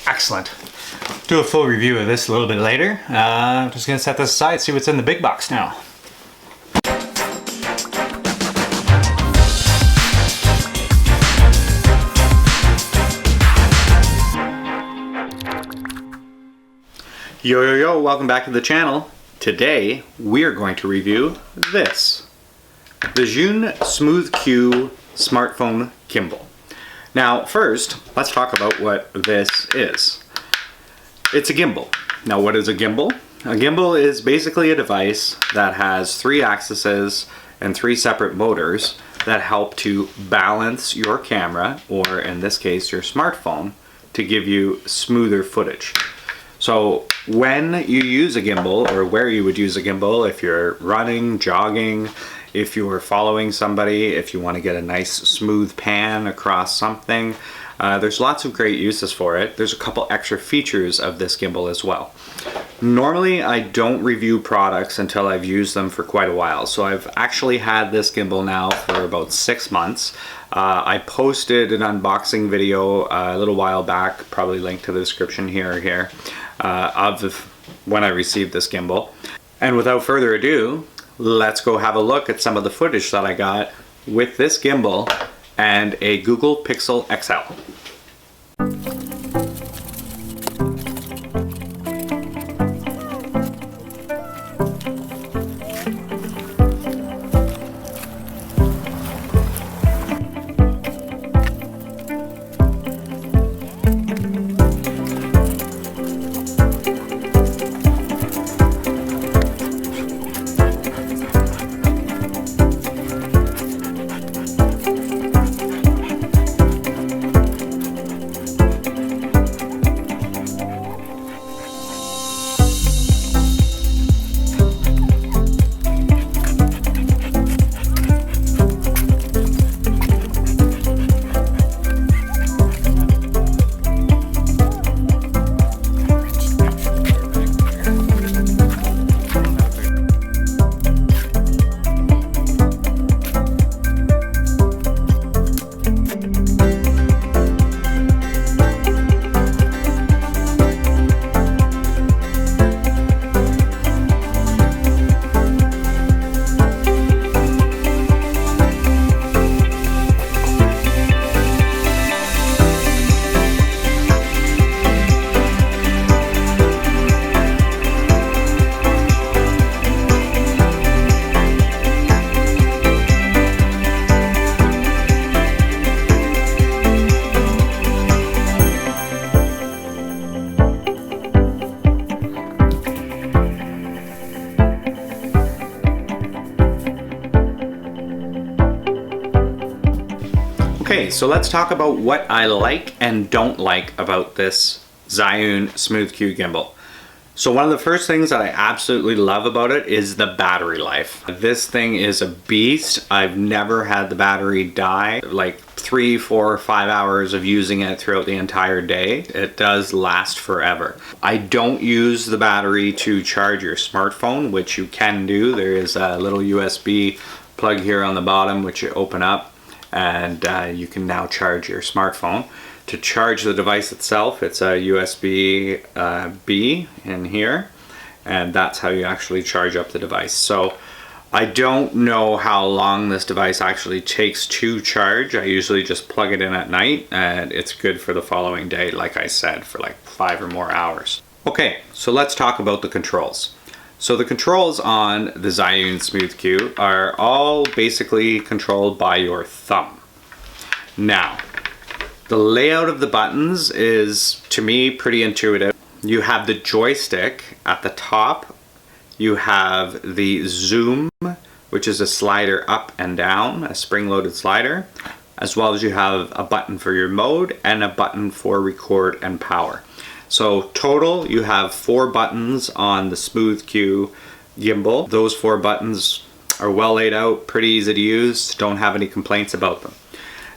Excellent. Do a full review of this a little bit later. I'm just gonna set this aside, see what's in the big box now. Yo, welcome back to the channel. Today, we're going to review this. The Zhiyun Smooth Q smartphone gimbal. Now, first, let's talk about what this is. It's a gimbal. Now, what is a gimbal? A gimbal is basically a device that has 3 axes and 3 separate motors that help to balance your camera, or in this case, your smartphone, to give you smoother footage. So when you use a gimbal, or where you would use a gimbal, if you're running, jogging, if you're following somebody, if you want to get a nice smooth pan across something, there's lots of great uses for it. There's a couple extra features of this gimbal as well. Normally I don't review products until I've used them for quite a while. So I've actually had this gimbal now for about 6 months. I posted an unboxing video a little while back, probably linked to the description here or here, of when I received this gimbal. And without further ado, let's go have a look at some of the footage that I got with this gimbal and a Google Pixel XL. Okay, so let's talk about what I like and don't like about this Zhiyun Smooth Q Gimbal. So one of the first things that I absolutely love about it is the battery life. This thing is a beast. I've never had the battery die. Like 3, 4, 5 hours of using it throughout the entire day. It does last forever. I don't use the battery to charge your smartphone, which you can do. There is a little USB plug here on the bottom which you open up, and you can now charge your smartphone. To charge the device itself, it's a USB-B in here, and that's how you actually charge up the device. So I don't know how long this device actually takes to charge. I usually just plug it in at night, and it's good for the following day, like I said, for like 5 or more hours. Okay, so let's talk about the controls. So the controls on the Zhiyun Smooth Q are all basically controlled by your thumb. Now, the layout of the buttons is, to me, pretty intuitive. You have the joystick at the top. You have the zoom, which is a slider up and down, a spring-loaded slider, as well as you have a button for your mode and a button for record and power. So total, you have 4 buttons on the Smooth Q gimbal. Those 4 buttons are well laid out, pretty easy to use, don't have any complaints about them.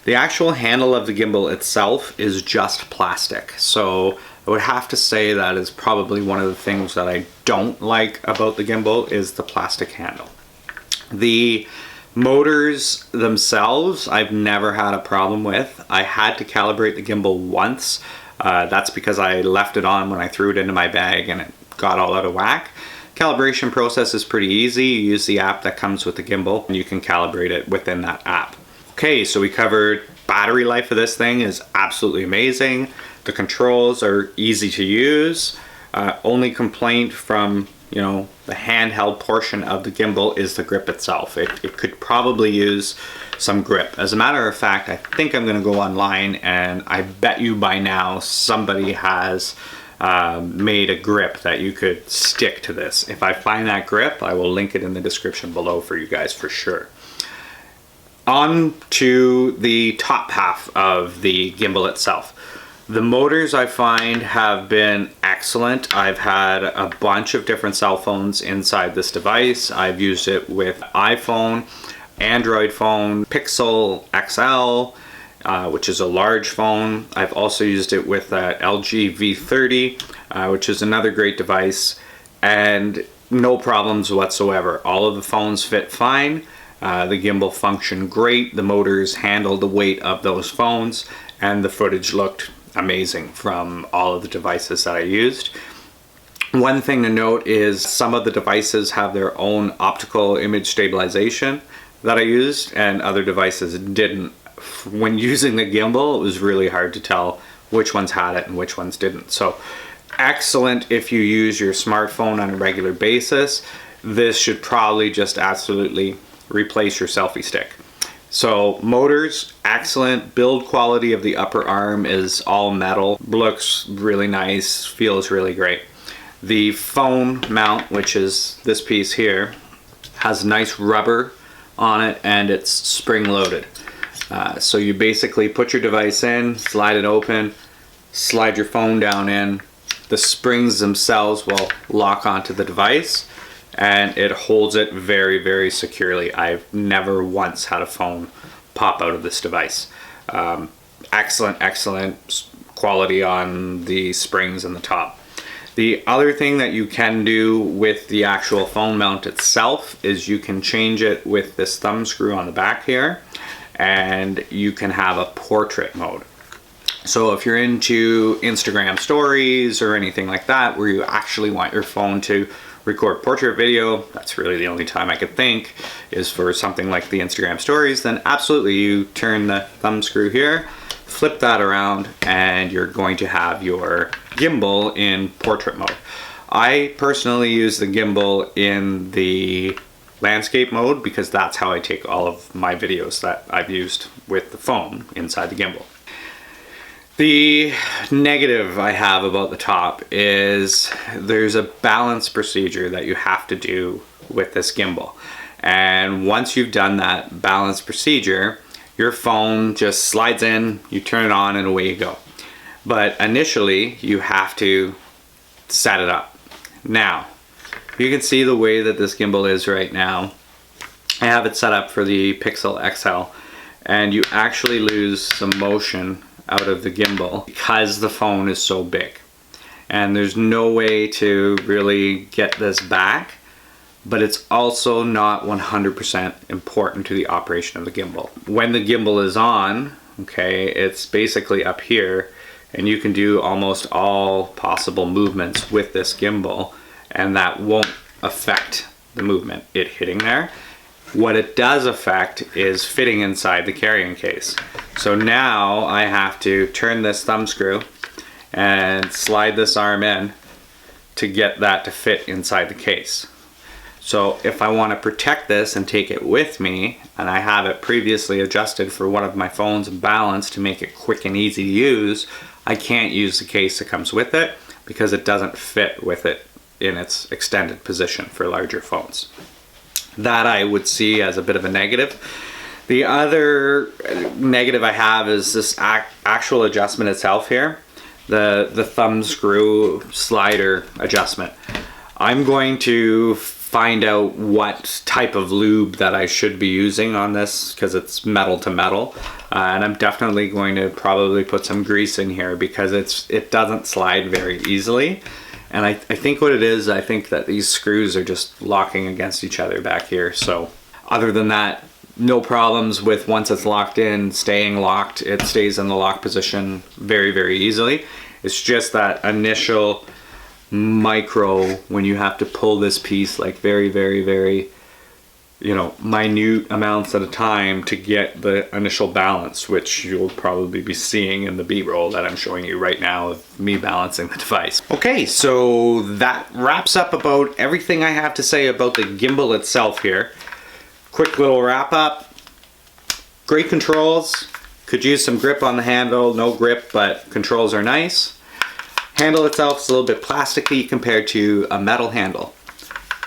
The actual handle of the gimbal itself is just plastic, so I would have to say that is probably one of the things that I don't like about the gimbal is the plastic handle. The motors themselves, I've never had a problem with. I had to calibrate the gimbal once That's because I left it on when I threw it into my bag and it got all out of whack. Calibration process is pretty easy. You use the app that comes with the gimbal and you can calibrate it within that app. Okay, so we covered battery life of this thing is absolutely amazing. The controls are easy to use. Only complaint from the handheld portion of the gimbal is the grip itself. It could probably use some grip. As a matter of fact, I think I'm going to go online and I bet you by now somebody has made a grip that you could stick to this. If I find that grip, I will link it in the description below for you guys for sure. On to the top half of the gimbal itself. The motors I find have been excellent. I've had a bunch of different cell phones inside this device. I've used it with iPhone, Android phone, Pixel XL, which is a large phone. I've also used it with LG V30, which is another great device, and no problems whatsoever. All of the phones fit fine. The gimbal functioned great. The motors handled the weight of those phones, and the footage looked amazing from all of the devices that I used. One thing to note is some of the devices have their own optical image stabilization that I used, and other devices didn't. When using the gimbal, it was really hard to tell which ones had it and which ones didn't. So excellent if you use your smartphone on a regular basis. This should probably just absolutely replace your selfie stick. So motors, excellent. Build quality of the upper arm is all metal. Looks really nice, feels really great. The phone mount, which is this piece here, has nice rubber on it and it's spring loaded. So you basically put your device in, slide it open, slide your phone down in. The springs themselves will lock onto the device and it holds it very, very securely. I've never once had a phone pop out of this device. Excellent quality on the springs and the top. The other thing that you can do with the actual phone mount itself is you can change it with this thumb screw on the back here, and you can have a portrait mode. So if you're into Instagram stories or anything like that where you actually want your phone to record portrait video, that's really the only time I could think is for something like the Instagram stories, then absolutely you turn the thumb screw here, flip that around, and you're going to have your gimbal in portrait mode. I personally use the gimbal in the landscape mode because that's how I take all of my videos that I've used with the phone inside the gimbal. The negative I have about the top is there's a balance procedure that you have to do with this gimbal. And once you've done that balance procedure, your phone just slides in, you turn it on, and away you go. But initially, you have to set it up. Now, you can see the way that this gimbal is right now. I have it set up for the Pixel XL, and you actually lose some motion out of the gimbal because the phone is so big. And there's no way to really get this back, but it's also not 100% important to the operation of the gimbal. When the gimbal is on, okay, it's basically up here, and you can do almost all possible movements with this gimbal, and that won't affect the movement it hitting there. What it does affect is fitting inside the carrying case. So now I have to turn this thumb screw and slide this arm in to get that to fit inside the case. So if I want to protect this and take it with me, and I have it previously adjusted for one of my phones and balanced to make it quick and easy to use, I can't use the case that comes with it because it doesn't fit with it in its extended position for larger phones. That I would see as a bit of a negative. The other negative I have is this actual adjustment itself here, the thumb screw slider adjustment. I'm going to find out what type of lube that I should be using on this because it's metal to metal, and I'm definitely going to probably put some grease in here because it doesn't slide very easily. And I think what it is, I think that these screws are just locking against each other back here. So other than that, no problems with once it's locked in, staying locked. It stays in the lock position very, very easily. It's just that initial micro when you have to pull this piece like very, very, very, you know, minute amounts at a time to get the initial balance, which you'll probably be seeing in the B-roll that I'm showing you right now of me balancing the device. Okay, so that wraps up about everything I have to say about the gimbal itself here. Quick little wrap up. Great controls. Could use some grip on the handle. No grip, but controls are nice. Handle itself is a little bit plasticky compared to a metal handle.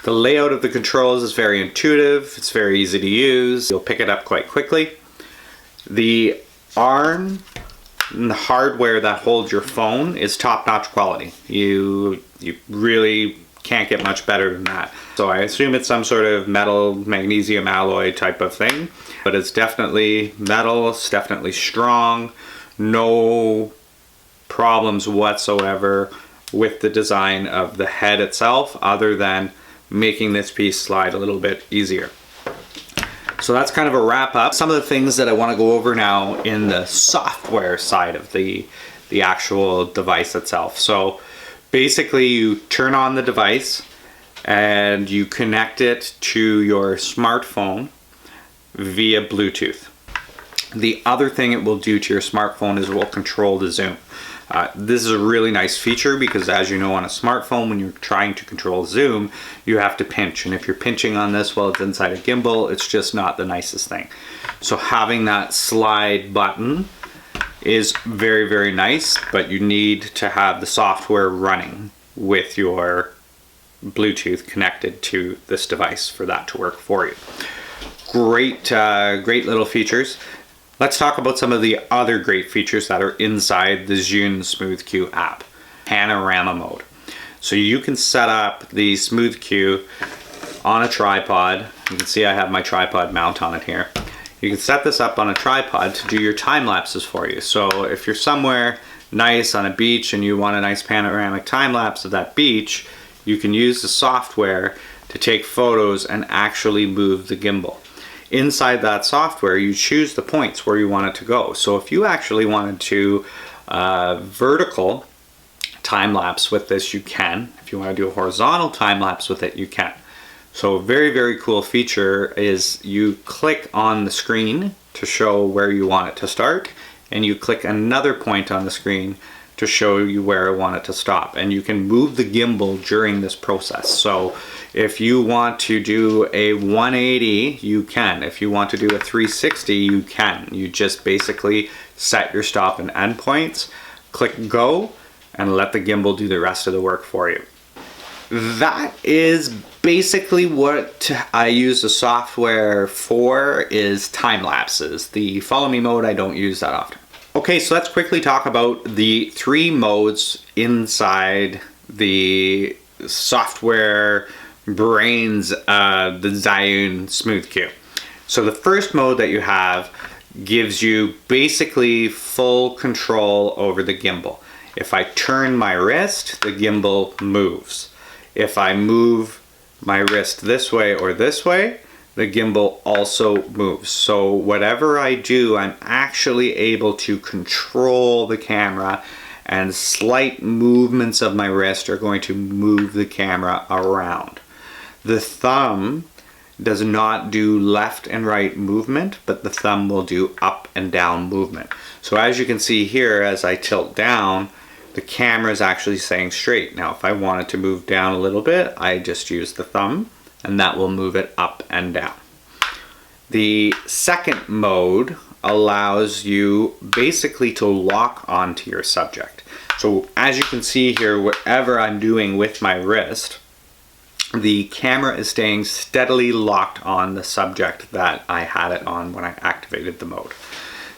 The layout of the controls is very intuitive, it's very easy to use, you'll pick it up quite quickly. The arm and the hardware that holds your phone is top-notch quality. You really can't get much better than that. So I assume it's some sort of metal magnesium alloy type of thing, but it's definitely metal, it's definitely strong, no problems whatsoever with the design of the head itself other than making this piece slide a little bit easier. So that's kind of a wrap up. Some of the things that I want to go over now in the software side of the actual device itself. So basically you turn on the device and you connect it to your smartphone via Bluetooth. The other thing it will do to your smartphone is it will control the zoom. This is a really nice feature because, as you know, on a smartphone, when you're trying to control zoom, you have to pinch. And if you're pinching on this while it's inside a gimbal, it's just not the nicest thing. So having that slide button is very, very nice, but you need to have the software running with your Bluetooth connected to this device for that to work for you. Great, great little features. Let's talk about some of the other great features that are inside the Zhiyun Smooth Q app. Panorama mode. So you can set up the Smooth Q on a tripod. You can see I have my tripod mount on it here. You can set this up on a tripod to do your time lapses for you. So if you're somewhere nice on a beach and you want a nice panoramic time lapse of that beach, you can use the software to take photos and actually move the gimbal. Inside that software, you choose the points where you want it to go. So if you actually wanted to vertical time lapse with this, you can. If you want to do a horizontal time lapse with it, you can. So a very, very cool feature is you click on the screen to show where you want it to start, and you click another point on the screen to show you where I want it to stop. And you can move the gimbal during this process. So if you want to do a 180, you can. If you want to do a 360, you can. You just basically set your stop and end points, click go, and let the gimbal do the rest of the work for you. That is basically what I use the software for, is time lapses. The follow me mode I don't use that often. Okay, so let's quickly talk about the 3 modes inside the software brains of the Zhiyun Smooth Q. So the first mode that you have gives you basically full control over the gimbal. If I turn my wrist, the gimbal moves. If I move my wrist this way or this way, the gimbal also moves. So whatever I do, I'm actually able to control the camera, and slight movements of my wrist are going to move the camera around. The thumb does not do left and right movement, but the thumb will do up and down movement. So as you can see here, as I tilt down, the camera is actually staying straight. Now if I wanted to move down a little bit, I just use the thumb and that will move it up and down. The second mode allows you basically to lock onto your subject. So as you can see here, whatever I'm doing with my wrist, the camera is staying steadily locked on the subject that I had it on when I activated the mode.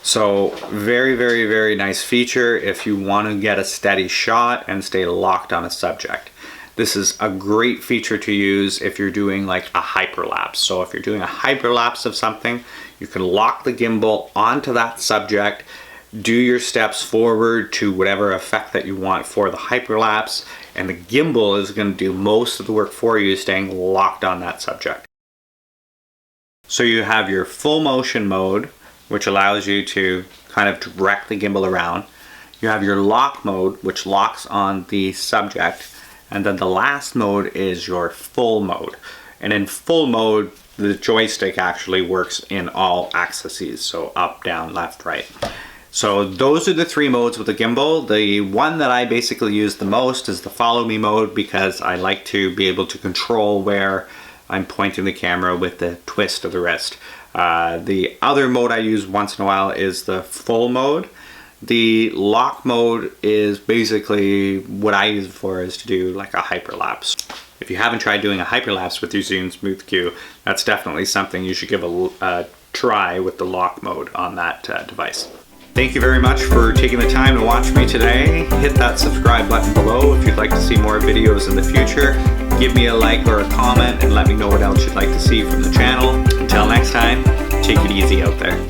So very, very, very nice feature if you want to get a steady shot and stay locked on a subject. This is a great feature to use if you're doing like a hyperlapse. So if you're doing a hyperlapse of something, you can lock the gimbal onto that subject, do your steps forward to whatever effect that you want for the hyperlapse, and the gimbal is going to do most of the work for you, staying locked on that subject. So you have your full motion mode, which allows you to kind of direct the gimbal around. You have your lock mode, which locks on the subject, and then the last mode is your full mode. And in full mode, the joystick actually works in all axes, so up, down, left, right. So those are the three modes with the gimbal. The one that I basically use the most is the follow me mode, because I like to be able to control where I'm pointing the camera with the twist of the wrist. The other mode I use once in a while is the full mode. The lock mode is basically what I use it for, is to do like a hyperlapse. If you haven't tried doing a hyperlapse with your Zhiyun Smooth Q, that's definitely something you should give a try with the lock mode on that device. Thank you very much for taking the time to watch me today. Hit that subscribe button below if you'd like to see more videos in the future. Give me a like or a comment and let me know what else you'd like to see from the channel. Until next time, take it easy out there.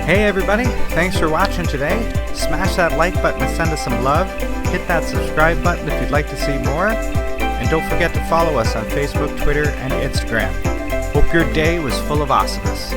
Hey everybody, thanks for watching today. Smash that like button to send us some love. Hit that subscribe button if you'd like to see more. And don't forget to follow us on Facebook, Twitter, and Instagram. Hope your day was full of awesomeness.